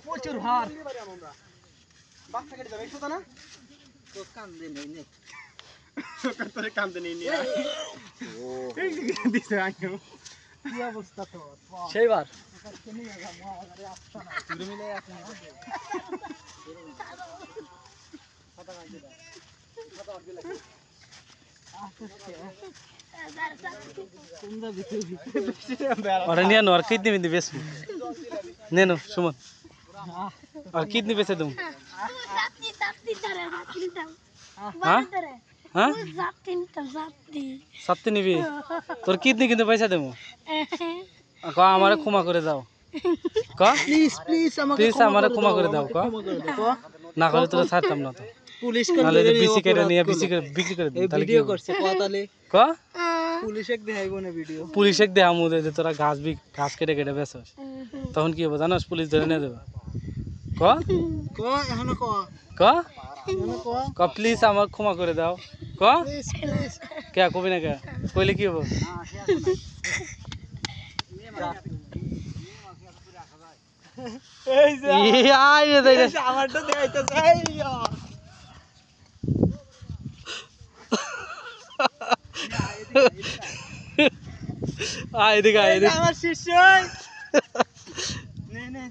প্রচুর ভার বাচ্চা কেটে যাবে এই না তো কান্দে নেই নে তোরে কান্দে নেই নি ও এই দিছে আইও কি অবস্থা তো সেইবার কেন লাগা মারে আসছে না তুই মিলে আছে কথা কান্দে দাও কথা আর দিলা और निया नो और कितनी बिंदी बेच ने नो सुमन और कितनी बेचे तुम हाँ हाँ सात नहीं भी तोर कितनी कितने पैसा देमो को हमारे क्षमा करे दाओ को प्लीज प्लीज हमारे क्षमा करे दाओ को ना करे तो ছাড়তাম না তো পুলিশ নালে বিসি করে নিয়ে বিসি করে বিক্রি করে দিই তাহলে ভিডিও করছে কতালে ক পুলিশে দেখাইবো না ভিডিও পুলিশে দেখামু দে তোরা ঘাস কেটে কেটে বেচছ তখন কি হবে জানোস পুলিশ ধরে নিয়ে দেবে ক ক এখন ক ক ক প্লিজ আমাকে ক্ষমা করে দাও ক প্লিজ প্লিজ কে কবি না কে কইলে কি হবে এই যে আই রে দেই আমারটা দেখাইতে চাই আয় এদিকে আমার শিষ্য নে নে